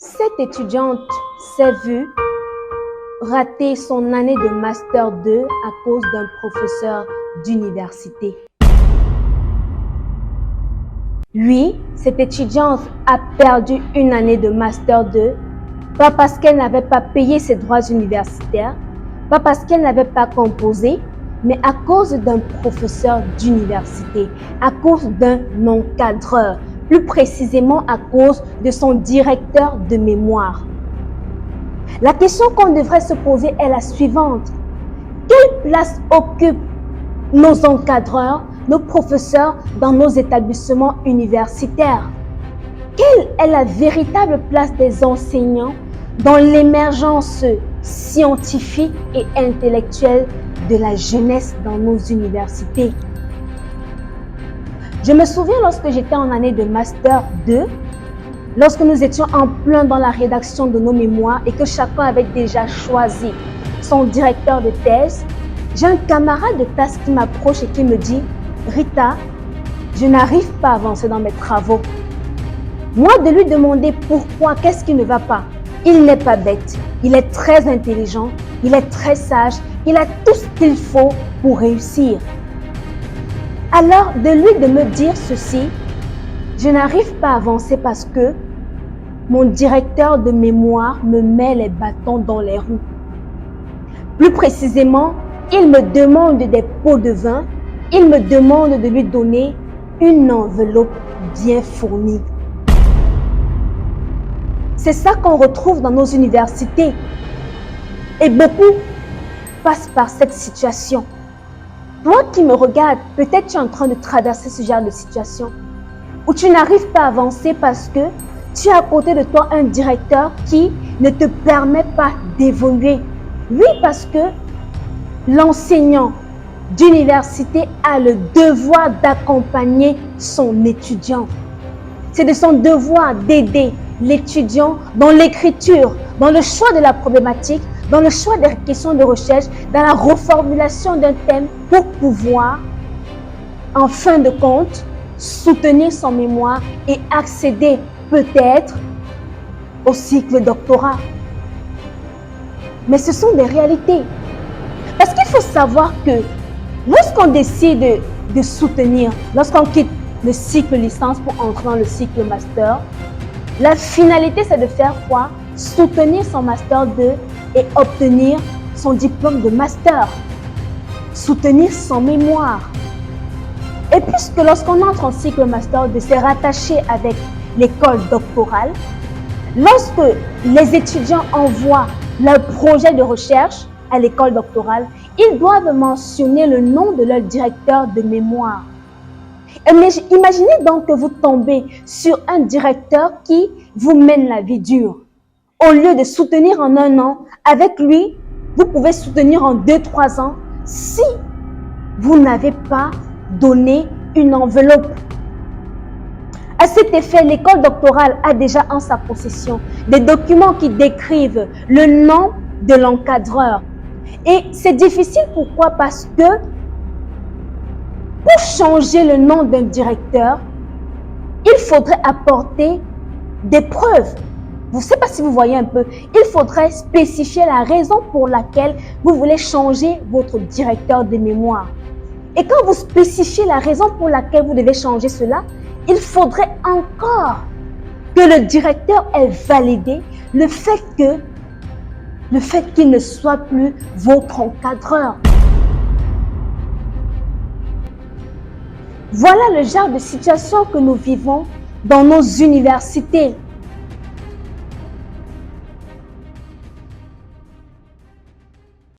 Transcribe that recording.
Cette étudiante s'est vue rater son année de Master 2 à cause d'un professeur d'université. Oui, cette étudiante a perdu une année de Master 2, pas parce qu'elle n'avait pas payé ses droits universitaires, pas parce qu'elle n'avait pas composé, mais à cause d'un professeur d'université, à cause d'un encadreur, plus précisément à cause de son directeur de mémoire. La question qu'on devrait se poser est la suivante. Quelle place occupent nos encadreurs, nos professeurs dans nos établissements universitaires? Quelle est la véritable place des enseignants dans l'émergence scientifique et intellectuelle de la jeunesse dans nos universités? Je me souviens lorsque j'étais en année de Master 2, lorsque nous étions en plein dans la rédaction de nos mémoires et que chacun avait déjà choisi son directeur de thèse, j'ai un camarade de classe qui m'approche et qui me dit « Rita, je n'arrive pas à avancer dans mes travaux. » Moi, de lui demander pourquoi, qu'est-ce qui ne va pas? Il n'est pas bête, il est très intelligent, il est très sage, il a tout ce qu'il faut pour réussir. Alors, de lui de me dire ceci, je n'arrive pas à avancer parce que mon directeur de mémoire me met les bâtons dans les roues. Plus précisément, il me demande des pots de vin, il me demande de lui donner une enveloppe bien fournie. C'est ça qu'on retrouve dans nos universités. Et beaucoup passent par cette situation. Toi qui me regardes, peut-être tu es en train de traverser ce genre de situation où tu n'arrives pas à avancer parce que tu as à côté de toi un directeur qui ne te permet pas d'évoluer. Oui, parce que l'enseignant d'université a le devoir d'accompagner son étudiant. C'est de son devoir d'aider l'étudiant dans l'écriture, dans le choix de la problématique, dans le choix des questions de recherche, dans la reformulation d'un thème pour pouvoir, en fin de compte, soutenir son mémoire et accéder peut-être au cycle doctorat. Mais ce sont des réalités. Parce qu'il faut savoir que lorsqu'on décide de soutenir, lorsqu'on quitte le cycle licence pour entrer dans le cycle master, la finalité c'est de faire quoi? Soutenir son master 2 et obtenir son diplôme de master. Soutenir son mémoire. Et puisque lorsqu'on entre en cycle master 2, c'est rattaché avec l'école doctorale, lorsque les étudiants envoient leur projet de recherche à l'école doctorale, ils doivent mentionner le nom de leur directeur de mémoire. Mais imaginez donc que vous tombez sur un directeur qui vous mène la vie dure. Au lieu de soutenir en 1 an, avec lui, vous pouvez soutenir en 2-3 ans si vous n'avez pas donné une enveloppe. À cet effet, l'école doctorale a déjà en sa possession des documents qui décrivent le nom de l'encadreur. Et c'est difficile, pourquoi? Parce que pour changer le nom d'un directeur, il faudrait apporter des preuves. Je ne sais pas si vous voyez un peu. Il faudrait spécifier la raison pour laquelle vous voulez changer votre directeur de mémoire. Et quand vous spécifiez la raison pour laquelle vous devez changer cela, il faudrait encore que le directeur ait validé le fait qu'il ne soit plus votre encadreur. Voilà le genre de situation que nous vivons dans nos universités.